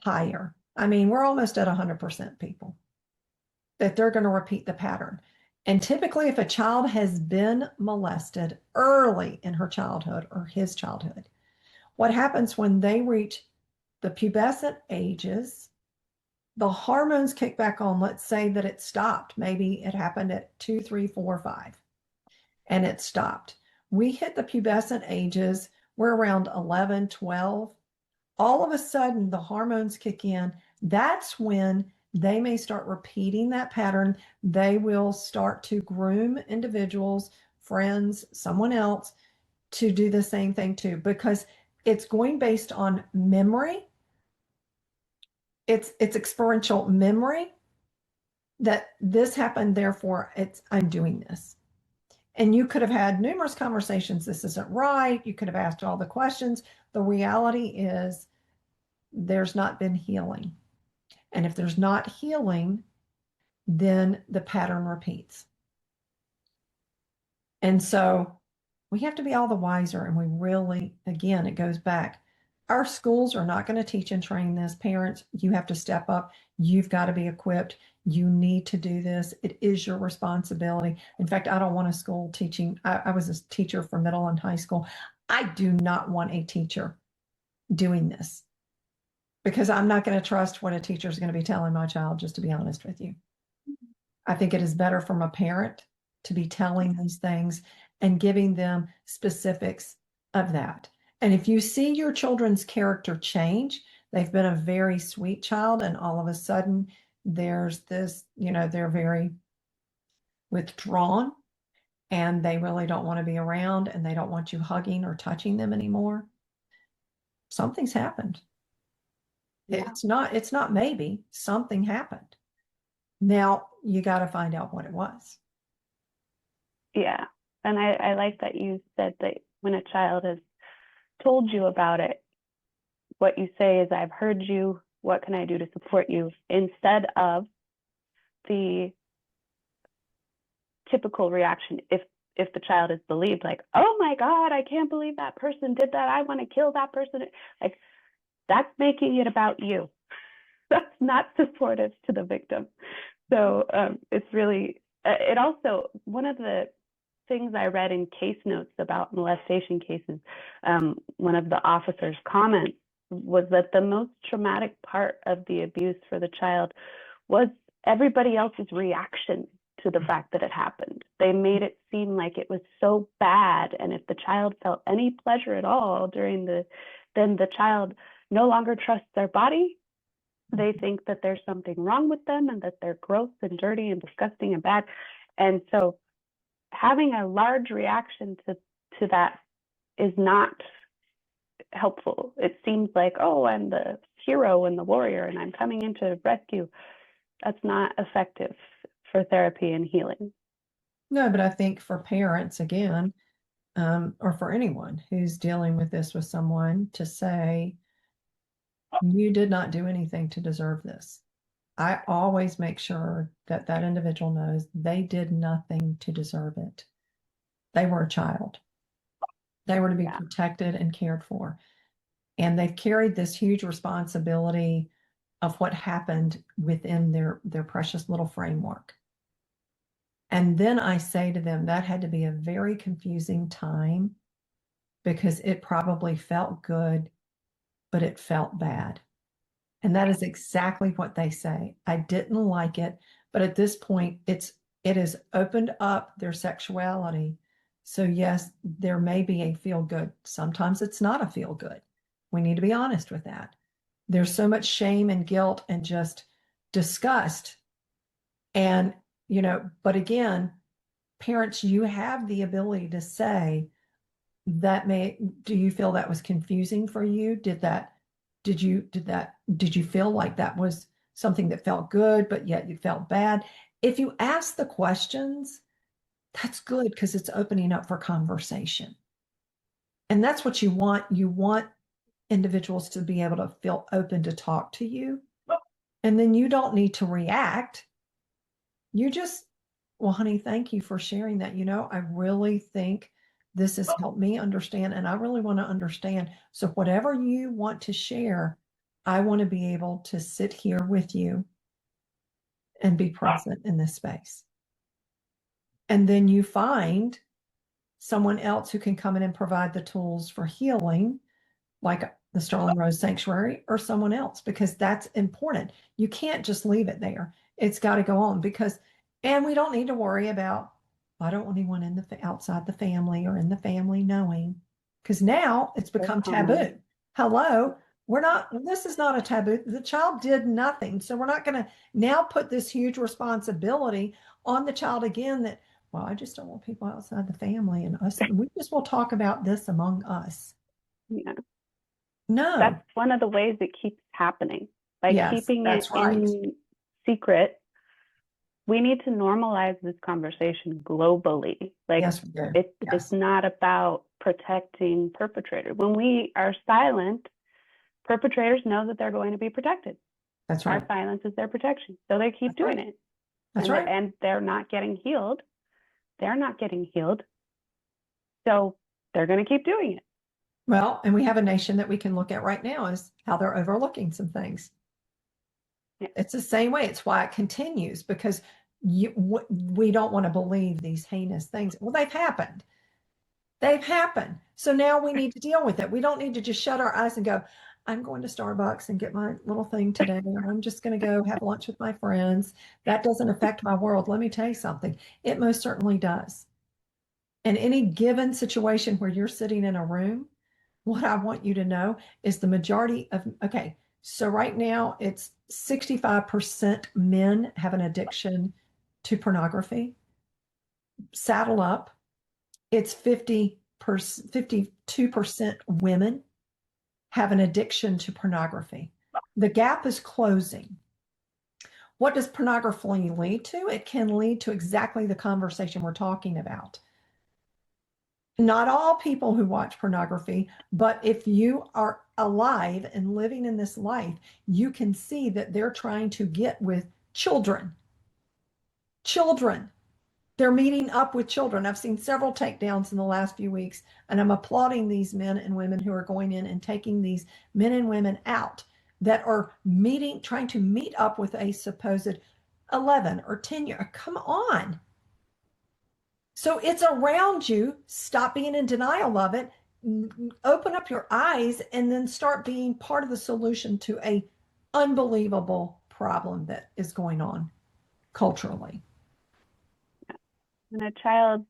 higher. We're almost at 100% people that they're going to repeat the pattern. And typically, if a child has been molested early in her childhood or his childhood, what happens when they reach the pubescent ages, the hormones kick back on. Let's say that it stopped. Maybe it happened at 2, 3, 4, 5, and it stopped. We hit the pubescent ages, we're around 11, 12. All of a sudden, the hormones kick in. That's when they may start repeating that pattern. They will start to groom individuals, friends, someone else to do the same thing too, because it's going based on memory. It's experiential memory that this happened, therefore I'm doing this. And you could have had numerous conversations. This isn't right. You could have asked all the questions. The reality is there's not been healing. And if there's not healing, then the pattern repeats. And so we have to be all the wiser. And we really, again, it goes back. Our schools are not going to teach and train this. Parents, you have to step up. You've got to be equipped. You need to do this. It is your responsibility. In fact, I don't want a school teaching. I was a teacher for middle and high school. I do not want a teacher doing this because I'm not going to trust what a teacher is going to be telling my child, just to be honest with you. I think it is better from a parent to be telling these things and giving them specifics of that. And if you see your children's character change, they've been a very sweet child, and all of a sudden there's this, they're very withdrawn and they really don't want to be around and they don't want you hugging or touching them anymore. Something's happened. Yeah. It's not maybe, something happened. Now you got to find out what it was. Yeah. And I like that you said that when a child has told you about it, what you say is, I've heard you, what can I do to support you? Instead of the typical reaction, if the child is believed, like, oh my God, I can't believe that person did that. I want to kill that person. Like, that's making it about you. That's not supportive to the victim. So it's really, it also, one of the things I read in case notes about molestation cases, one of the officers' comments was that the most traumatic part of the abuse for the child was everybody else's reaction to the fact that it happened. They made it seem like it was so bad, and if the child felt any pleasure at all then the child no longer trusts their body. They think that there's something wrong with them and that they're gross and dirty and disgusting and bad. And so having a large reaction to that is not helpful. It seems like, oh, I'm the hero and the warrior and I'm coming in to rescue. That's not effective for therapy and healing. No, but I think for parents, again, or for anyone who's dealing with this with someone, to say, you did not do anything to deserve this. I always make sure that that individual knows they did nothing to deserve it. They were a child. They were to be Yeah. protected and cared for. And they've carried this huge responsibility of what happened within their precious little framework. And then I say to them, that had to be a very confusing time because it probably felt good, but it felt bad. And that is exactly what they say. I didn't like it, but at this point, it has opened up their sexuality. So yes, there may be a feel good. Sometimes it's not a feel good. We need to be honest with that. There's so much shame and guilt and just disgust. And, but again, parents, you have the ability to say, do you feel that was confusing for you? Did you feel like that was something that felt good, but yet you felt bad? If you ask the questions, that's good because it's opening up for conversation. And that's what you want. You want individuals to be able to feel open to talk to you. And then you don't need to react. You just, well, honey, thank you for sharing that. I really think this has helped me understand, and I really want to understand. So whatever you want to share, I want to be able to sit here with you and be present in this space. And then you find someone else who can come in and provide the tools for healing, like the Sterling Rose Sanctuary or someone else, because that's important. You can't just leave it there. It's got to go on and we don't need to worry about, I don't want anyone outside the family or in the family knowing, because now it's become taboo. Hello, this is not a taboo. The child did nothing. So we're not going to now put this huge responsibility on the child again that, well, I just don't want people outside the family and us. We just will talk about this among us. Yeah. No. That's one of the ways it keeps happening. By keeping it in secret, we need to normalize this conversation globally. Yes, we do. It's not about protecting perpetrators. When we are silent, perpetrators know that they're going to be protected. That's right. Our silence is their protection. So they keep doing it. That's right. And they're not getting healed. They're not getting healed. So they're going to keep doing it. Well, and we have a nation that we can look at right now is how they're overlooking some things. Yeah. It's the same way. It's why it continues, because we don't want to believe these heinous things. Well, they've happened. They've happened. So now we need to deal with it. We don't need to just shut our eyes and go, I'm going to Starbucks and get my little thing today, or I'm just going to go have lunch with my friends. That doesn't affect my world. Let me tell you something. It most certainly does. In any given situation where you're sitting in a room, what I want you to know is the majority of, okay, so right now it's 65% men have an addiction to pornography. Saddle up. It's 52% women have an addiction to pornography. The gap is closing. What does pornography lead to? It can lead to exactly the conversation we're talking about. Not all people who watch pornography, but if you are alive and living in this life, you can see that they're trying to get with children. Children. They're meeting up with children. I've seen several takedowns in the last few weeks, and I'm applauding these men and women who are going in and taking these men and women out that are trying to meet up with a supposed 11 or 10-year. Come on. So it's around you. Stop being in denial of it. Open up your eyes and then start being part of the solution to a unbelievable problem that is going on culturally. And a child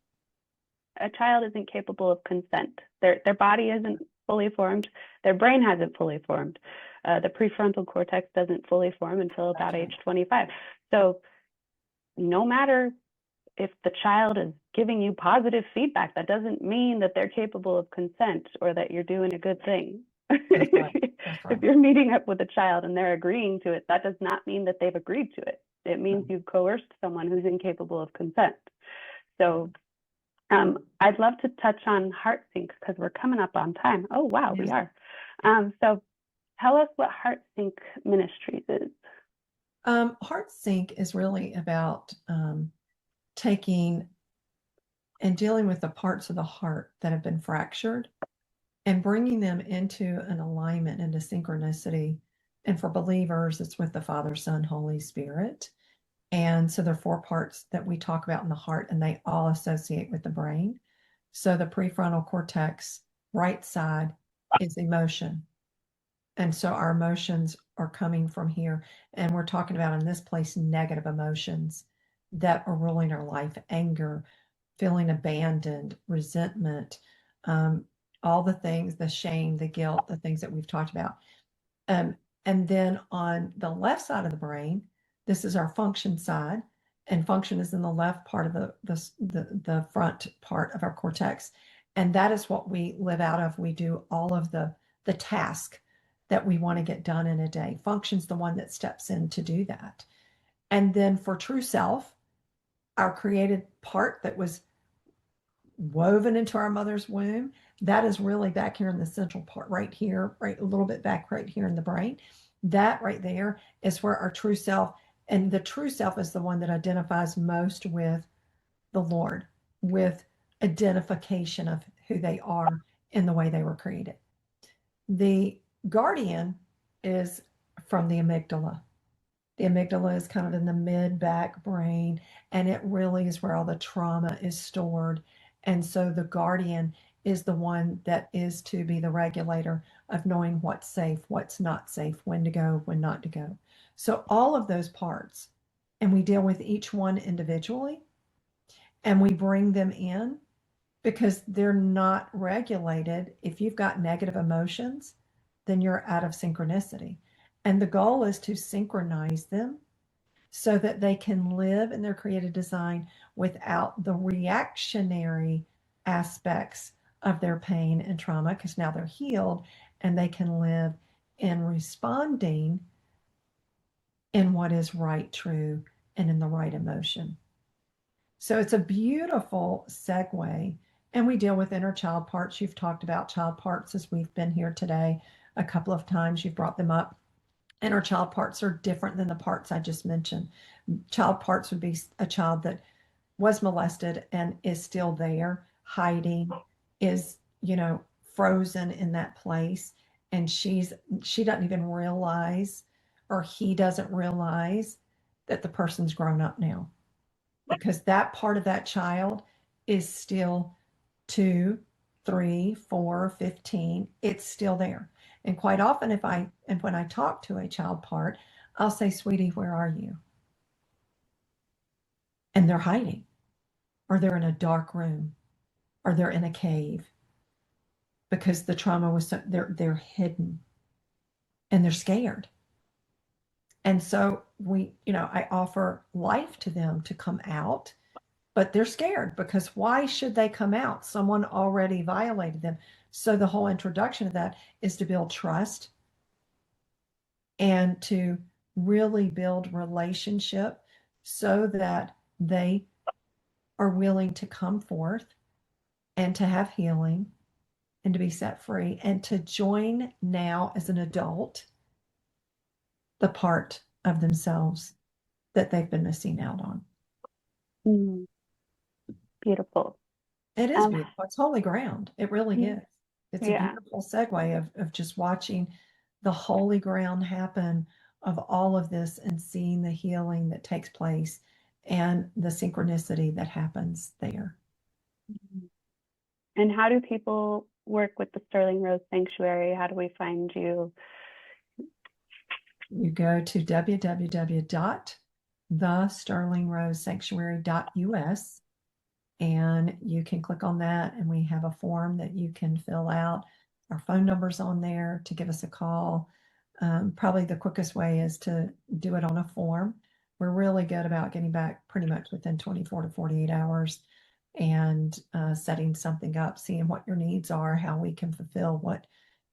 isn't capable of consent. Their body isn't fully formed. Their brain hasn't fully formed. The prefrontal cortex doesn't fully form until about age 25. So no matter if the child is giving you positive feedback, that doesn't mean that they're capable of consent or that you're doing a good thing. That's right. If you're meeting up with a child and they're agreeing to it, that does not mean that they've agreed to it. It means you've coerced someone who's incapable of consent. So I'd love to touch on HeartSync because we're coming up on time. Oh, wow, we are. So tell us what HeartSync Ministries is. HeartSync is really about taking and dealing with the parts of the heart that have been fractured and bringing them into an alignment, into synchronicity. And for believers, it's with the Father, Son, Holy Spirit. And so there are 4 parts that we talk about in the heart, and they all associate with the brain. So the prefrontal cortex, right side, is emotion. And so our emotions are coming from here. And we're talking about in this place negative emotions that are ruling our life: anger, feeling abandoned, resentment, all the things, the shame, the guilt, the things that we've talked about. And then on the left side of the brain, this is our function side, and function is in the left part of the front part of our cortex, and that is what we live out of. We do all of the task that we want to get done in a day. Function's the one that steps in to do that. And then for true self, our created part that was woven into our mother's womb, that is really back here in the central part, right here, right a little bit back right here in the brain. That right there is where our true self, and the true self is the one that identifies most with the Lord, with identification of who they are in the way they were created. The guardian is from the amygdala. The amygdala is kind of in the mid-back brain, and it really is where all the trauma is stored. And so the guardian is the one that is to be the regulator of knowing what's safe, what's not safe, when to go, when not to go. So all of those parts, and we deal with each one individually, and we bring them in because they're not regulated. If you've got negative emotions, then you're out of synchronicity. And the goal is to synchronize them so that they can live in their creative design without the reactionary aspects of their pain and trauma, because now they're healed and they can live in responding in what is right, true, and in the right emotion. So it's a beautiful segue. And we deal with inner child parts. You've talked about child parts as we've been here today a couple of times. You've brought them up. Inner child parts are different than the parts I just mentioned. Child parts would be a child that was molested and is still there, hiding, is, frozen in that place. And she doesn't even realize, or he doesn't realize, that the person's grown up now, because that part of that child is still 2, 3, 4, 15. It's still there. And quite often, when I talk to a child part, I'll say, "Sweetie, where are you?" And they're hiding, or they're in a dark room, or they're in a cave, because the trauma was they're hidden and they're scared. And so I offer life to them to come out, but they're scared, because why should they come out? Someone already violated them. So the whole introduction of that is to build trust and to really build relationship so that they are willing to come forth and to have healing and to be set free and to join now as an adult the part of themselves that they've been missing out on. Mm, beautiful. It is beautiful. It's holy ground. It really is. It's a beautiful segue of just watching the holy ground happen of all of this and seeing the healing that takes place and the synchronicity that happens there. And how do people work with the Sterling Rose Sanctuary? How do we find you? You go to www.thesterlingrosesanctuary.us, and you can click on that, and we have a form that you can fill out. Our phone number's on there to give us a call. Probably the quickest way is to do it on a form. We're really good about getting back pretty much within 24 to 48 hours and setting something up, seeing what your needs are, how we can fulfill what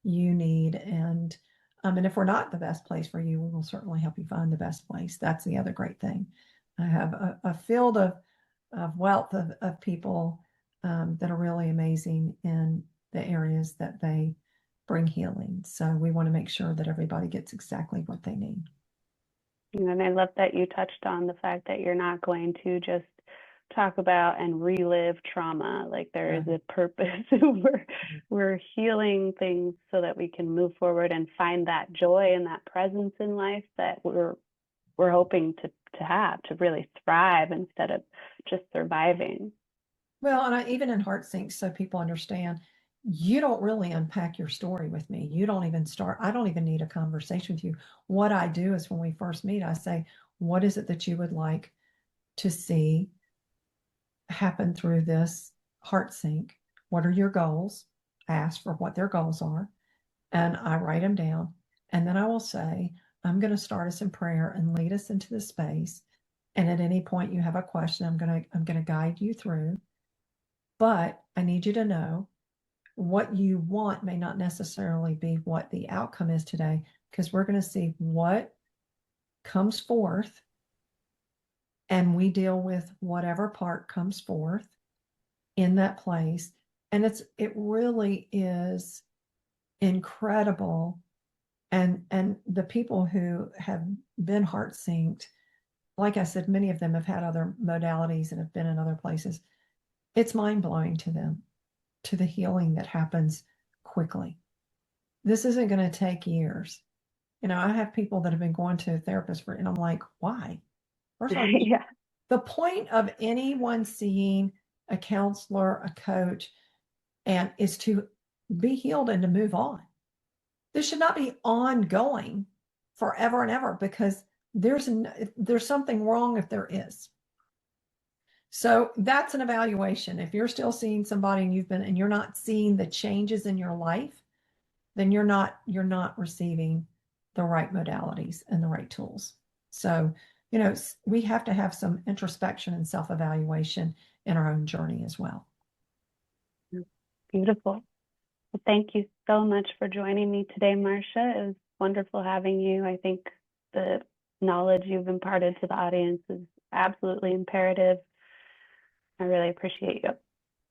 you need. And if we're not the best place for you, we will certainly help you find the best place. That's the other great thing. I have a field of wealth of people that are really amazing in the areas that they bring healing. So we want to make sure that everybody gets exactly what they need. And I love that you touched on the fact that you're not going to just talk about and relive trauma. Like there is a purpose. We're healing things so that we can move forward and find that joy and that presence in life that we're hoping to have, to really thrive instead of just surviving. Well, and even in HeartSync, so people understand, you don't really unpack your story with me. You don't even start. I don't even need a conversation with you. What I do is when we first meet, I say, what is it that you would like to see happen through this HeartSync? What are your goals? I ask for what their goals are, and I write them down. And then I will say, I'm going to start us in prayer and lead us into the space. And at any point you have a question, I'm going to guide you through. But I need you to know what you want may not necessarily be what the outcome is today, because we're going to see what comes forth, and we deal with whatever part comes forth in that place. And it really is incredible. And the people who have been heart synced, like I said, many of them have had other modalities and have been in other places. It's mind-blowing to them, to the healing that happens quickly. This isn't going to take years. I have people that have been going to a therapist and I'm like, why? First of all, Yeah. The point of anyone seeing a counselor, a coach, and is to be healed and to move on. This should not be ongoing forever and ever, because there's something wrong if there is. So that's an evaluation. If you're still seeing somebody and you're not seeing the changes in your life, then you're not receiving the right modalities and the right tools. So, we have to have some introspection and self-evaluation in our own journey as well. Beautiful. Well, thank you so much for joining me today, Marcia. It was wonderful having you. I think the knowledge you've imparted to the audience is absolutely imperative. I really appreciate you.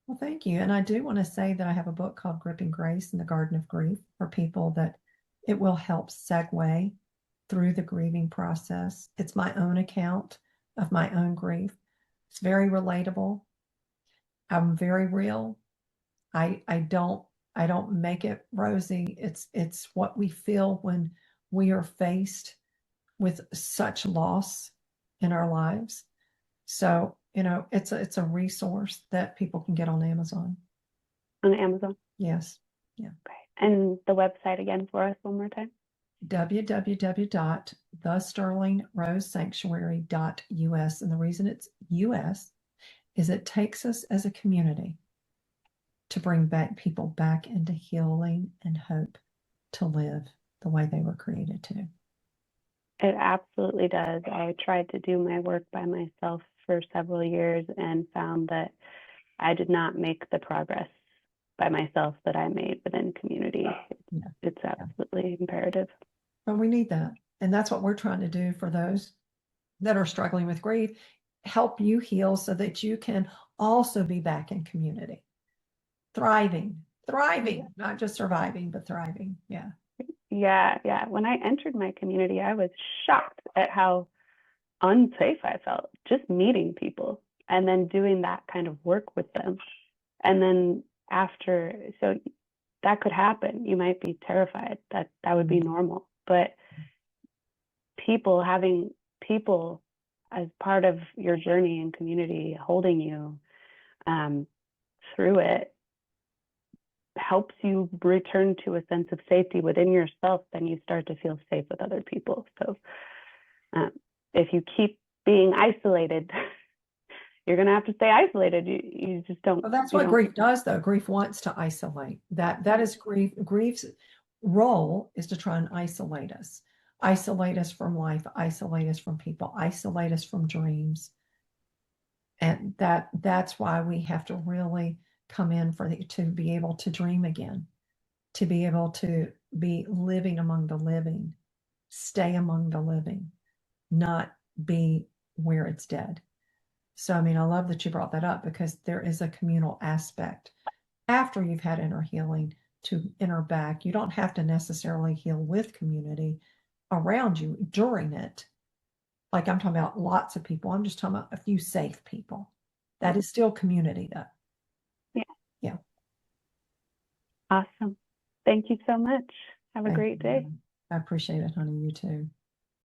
Well, thank you. And I do want to say that I have a book called Gripping Grace in the Garden of Grief for people that it will help segue through the grieving process. It's my own account of my own grief. It's very relatable. I'm very real. I don't make it rosy. It's what we feel when we are faced with such loss in our lives. So, it's a resource that people can get on Amazon. On Amazon? Yes. Yeah. Okay. And the website again for us one more time? www.thesterlingrosesanctuary.us. And the reason it's US is it takes us as a community to bring people back into healing and hope to live the way they were created to. It absolutely does. I tried to do my work by myself for several years and found that I did not make the progress by myself that I made within community. It's absolutely imperative. Well, we need that. And that's what we're trying to do for those that are struggling with grief, help you heal so that you can also be back in community. Thriving, not just surviving, but thriving. Yeah. When I entered my community, I was shocked at how unsafe I felt just meeting people and then doing that kind of work with them. And then so that could happen. You might be terrified. That would be normal. But having people as part of your journey and community holding you through it helps you return to a sense of safety within yourself. Then you start to feel safe with other people. So if you keep being isolated, you're going to have to stay isolated. You just don't. Well, that's what grief does, though. Grief wants to isolate. That is grief. Grief's role is to try and isolate us from life, isolate us from people, isolate us from dreams. And that's why we have to really come in to be able to dream again, to be able to be living among the living, stay among the living, not be where it's dead. So, I mean, I love that you brought that up because there is a communal aspect after you've had inner healing to enter back. You don't have to necessarily heal with community around you during it. Like I'm talking about lots of people. I'm just talking about a few safe people. That is still community, though. Yeah. Yeah. Awesome. Thank you so much. Have a Thank great day. you. I appreciate it, honey. You too.